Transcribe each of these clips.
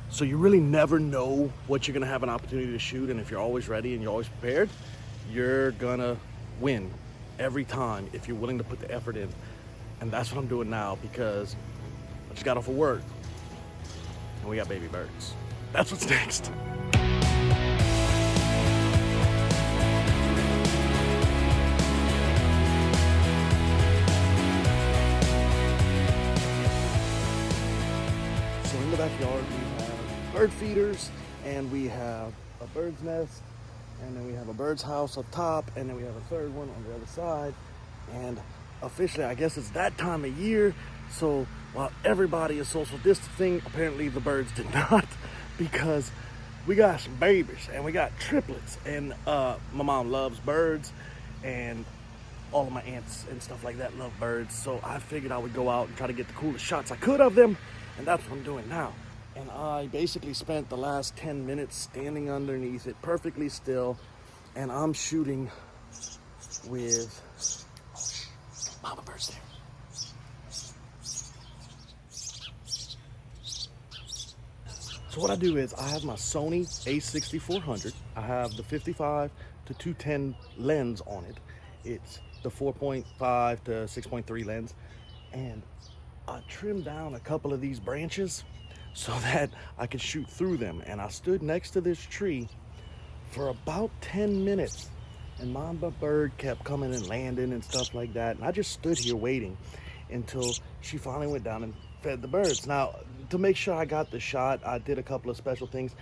So you really never know what you're gonna have an opportunity to shoot, and if you're always ready and you're always prepared, you're gonna win every time if you're willing to put the effort in. And that's what I'm doing now, because I just got off of work and we got baby birds. That's what's next. So in the backyard we have bird feeders, and we have a bird's nest, and then we have a bird's house up top, and then we have a third one on the other side. And officially, I guess it's that time of year, so while everybody is social distancing, apparently the birds did not, because we got some babies and we got triplets, and my mom loves birds, and all of my aunts and stuff like that love birds, so I figured I would go out and try to get the coolest shots I could of them, and that's what I'm doing now. And I basically spent the last 10 minutes standing underneath it perfectly still, and I'm shooting with mama birds there. So what I do is I have my Sony a6400. I have the 55 to 210 lens on it. It's the 4.5 to 6.3 lens, and I trimmed down a couple of these branches so that I could shoot through them. And I stood next to this tree for about 10 minutes, and mama bird kept coming and landing and stuff like that. And I just stood here waiting until she finally went down and fed the birds. Now, to make sure I got the shot, I did a couple of special things.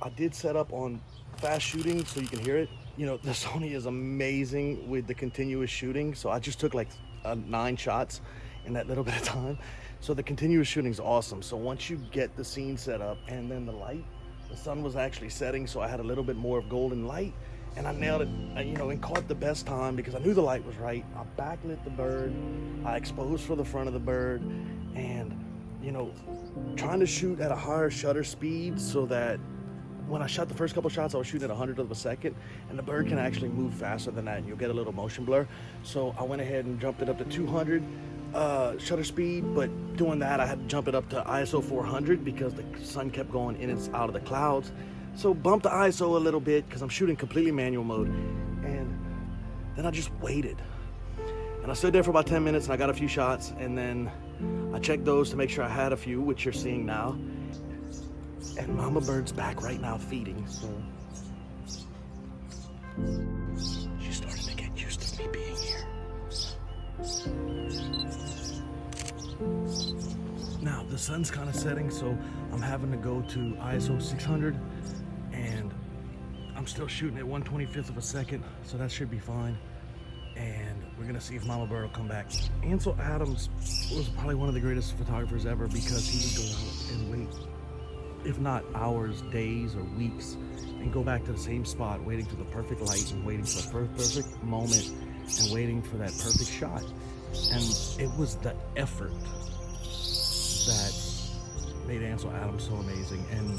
I did set up on fast shooting so you can hear it. You know, the Sony is amazing with the continuous shooting, so I just took like 9 shots in that little bit of time. So the continuous shooting is awesome. So once you get the scene set up, and then the light, the sun was actually setting, so I had a little bit more of golden light, and I nailed it, you know, and caught the best time because I knew the light was right. I backlit the bird, I exposed for the front of the bird, and, you know, trying to shoot at a higher shutter speed so that when I shot the first couple shots, I was shooting at 100th of a second, and the bird can actually move faster than that, and you'll get a little motion blur. So I went ahead and jumped it up to 200 shutter speed, but doing that, I had to jump it up to ISO 400 because the sun kept going in and out of the clouds. So bumped the ISO a little bit because I'm shooting completely manual mode, and then I just waited. And I stood there for about 10 minutes, and I got a few shots, and then I checked those to make sure I had a few, which you're seeing now. And mama bird's back right now feeding, so she's starting to get used to me being here. Now the sun's kind of setting, so I'm having to go to ISO 600, and I'm still shooting at 1/25th of a second, so that should be fine. And we're gonna see if mama bird will come back. Ansel Adams was probably one of the greatest photographers ever, because he would go out and wait, if not hours, days, or weeks, and go back to the same spot, waiting for the perfect light and waiting for the perfect moment and waiting for that perfect shot. And it was the effort that made Ansel Adams so amazing. And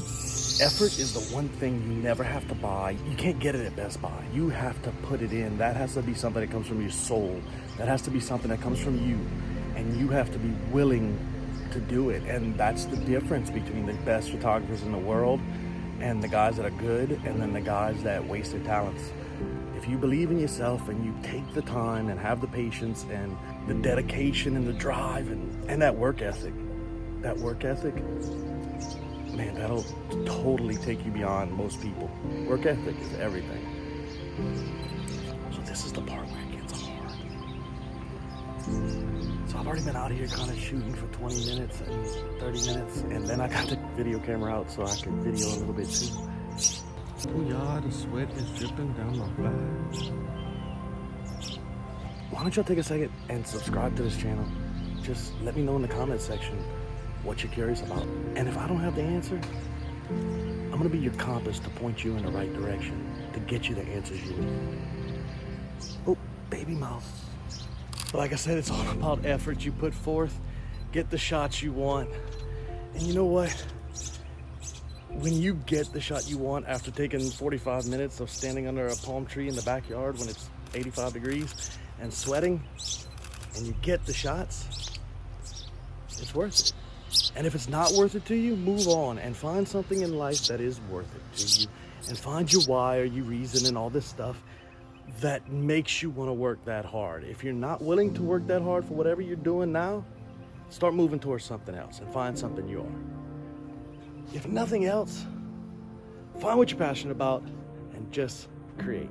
effort is the one thing you never have to buy. You can't get it at Best Buy. You have to put it in. That has to be something that comes from your soul. That has to be something that comes from you. And you have to be willing to do it. And that's the difference between the best photographers in the world and the guys that are good, and then the guys that waste their talents. If you believe in yourself and you take the time and have the patience and the dedication and the drive and that work ethic, man, that'll totally take you beyond most people. Work ethic is everything. So this is the part where it gets hard. So I've already been out here kind of shooting for 20 minutes and 30 minutes, and then I got the video camera out so I could video a little bit too. Oh yeah, the sweat is dripping down my back. Why don't y'all take a second and subscribe to this channel? Just let me know in the comment section what you're curious about. And if I don't have the answer, I'm gonna be your compass to point you in the right direction, to get you the answers you need. Oh, baby mouse. But like I said, it's all about effort you put forth. Get the shots you want. And you know what? When you get the shot you want after taking 45 minutes of standing under a palm tree in the backyard when it's 85 degrees and sweating, and you get the shots, it's worth it. And if it's not worth it to you, move on and find something in life that is worth it to you. And find your why or your reason and all this stuff that makes you want to work that hard. If you're not willing to work that hard for whatever you're doing now, start moving towards something else and find something you are. If nothing else, find what you're passionate about and just create.